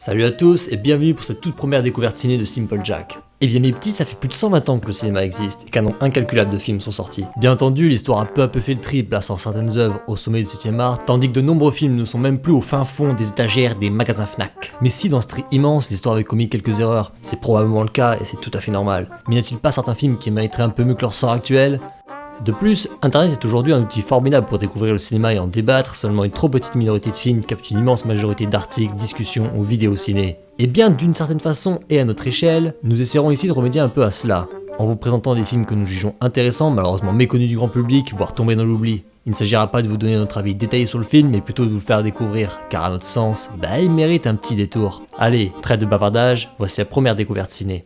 Salut à tous et bienvenue pour cette toute première découverte ciné de Simple Jack. Eh bien mes petits, ça fait plus de 120 ans que le cinéma existe et qu'un nombre incalculable de films sont sortis. Bien entendu, l'histoire a peu à peu fait le tri, plaçant certaines œuvres au sommet du 7ème art, tandis que de nombreux films ne sont même plus au fin fond des étagères des magasins Fnac. Mais si dans ce tri immense, l'histoire avait commis quelques erreurs, c'est probablement le cas et c'est tout à fait normal. Mais n'y a-t-il pas certains films qui mériteraient un peu mieux que leur sort actuel ? De plus, Internet est aujourd'hui un outil formidable pour découvrir le cinéma et en débattre, seulement une trop petite minorité de films capte une immense majorité d'articles, discussions ou vidéos ciné. Et bien d'une certaine façon et à notre échelle, nous essaierons ici de remédier un peu à cela, en vous présentant des films que nous jugeons intéressants, malheureusement méconnus du grand public, voire tombés dans l'oubli. Il ne s'agira pas de vous donner notre avis détaillé sur le film, mais plutôt de vous le faire découvrir, car à notre sens, il mérite un petit détour. Allez, trêve de bavardage, voici la première découverte ciné.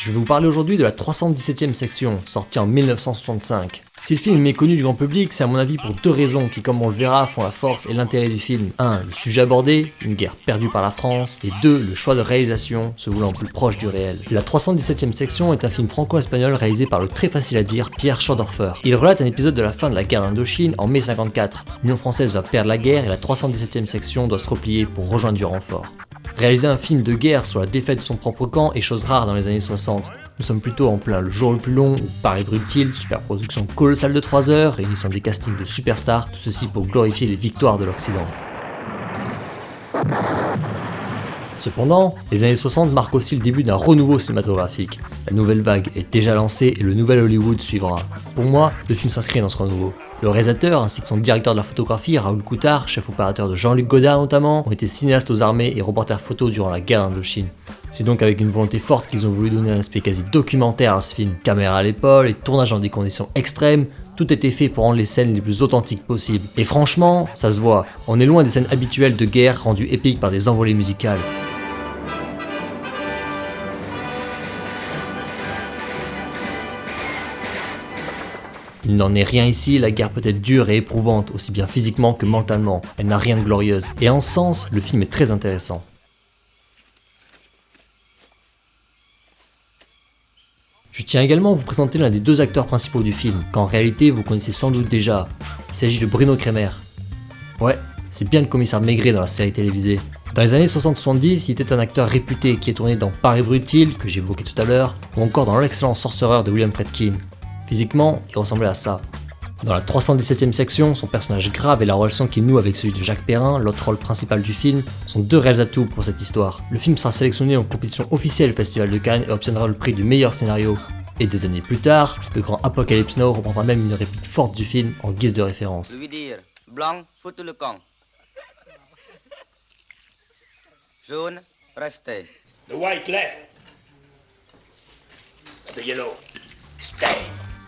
Je vais vous parler aujourd'hui de la 317ème section, sortie en 1965. Si le film est méconnu du grand public, c'est à mon avis pour deux raisons qui, comme on le verra, font la force et l'intérêt du film. 1. Le sujet abordé, une guerre perdue par la France, et 2. Le choix de réalisation, se voulant plus proche du réel. La 317ème section est un film franco-espagnol réalisé par le très facile à dire Pierre Schorndorfer. Il relate un épisode de la fin de la guerre d'Indochine en mai 54. L'Union française va perdre la guerre et la 317ème section doit se replier pour rejoindre du renfort. Réaliser un film de guerre sur la défaite de son propre camp est chose rare dans les années 60. Nous sommes plutôt en plein le jour le plus long, où Paris brûle-t-il, super production colossale de 3 heures, réunissant des castings de superstars, tout ceci pour glorifier les victoires de l'Occident. Cependant, les années 60 marquent aussi le début d'un renouveau cinématographique. La nouvelle vague est déjà lancée et le nouvel Hollywood suivra. Pour moi, le film s'inscrit dans ce renouveau. Le réalisateur ainsi que son directeur de la photographie, Raoul Coutard, chef opérateur de Jean-Luc Godard notamment, ont été cinéastes aux armées et reporters photo durant la guerre d'Indochine. C'est donc avec une volonté forte qu'ils ont voulu donner un aspect quasi documentaire à ce film. Caméra à l'épaule et tournage dans des conditions extrêmes, tout était fait pour rendre les scènes les plus authentiques possibles. Et franchement, ça se voit, on est loin des scènes habituelles de guerre rendues épiques par des envolées musicales. Il n'en est rien ici, la guerre peut être dure et éprouvante, aussi bien physiquement que mentalement. Elle n'a rien de glorieuse. Et en ce sens, le film est très intéressant. Je tiens également à vous présenter l'un des deux acteurs principaux du film, qu'en réalité vous connaissez sans doute déjà. Il s'agit de Bruno Kremer. Ouais, c'est bien le commissaire Maigret dans la série télévisée. Dans les années 60-70, il était un acteur réputé qui est tourné dans Paris brûle-t-il, que j'ai évoqué tout à l'heure, ou encore dans L'excellent sorcereur de William Friedkin. Physiquement, il ressemblait à ça. Dans la 317ème section, son personnage grave et la relation qu'il noue avec celui de Jacques Perrin, l'autre rôle principal du film, sont deux réels atouts pour cette histoire. Le film sera sélectionné en compétition officielle au Festival de Cannes et obtiendra le prix du meilleur scénario. Et des années plus tard, le grand Apocalypse Now reprendra même une réplique forte du film en guise de référence. Lui dire, blanc, foutez le camp. Jaune, restez. The white left. The yellow, stay.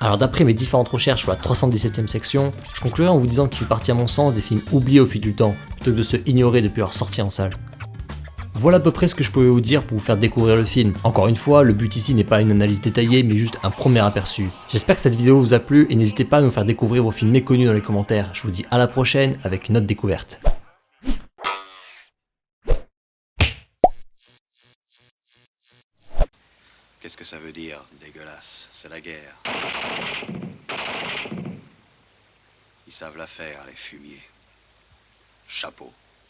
Alors d'après mes différentes recherches sur la 317ème section, je conclurai en vous disant qu'il fait partie à mon sens des films oubliés au fil du temps, plutôt que de se ignorer depuis leur sortie en salle. Voilà à peu près ce que je pouvais vous dire pour vous faire découvrir le film. Encore une fois, le but ici n'est pas une analyse détaillée, mais juste un premier aperçu. J'espère que cette vidéo vous a plu et n'hésitez pas à nous faire découvrir vos films méconnus dans les commentaires. Je vous dis à la prochaine avec une autre découverte. Qu'est-ce que ça veut dire, dégueulasse? C'est la guerre. Ils savent la faire, les fumiers. Chapeau.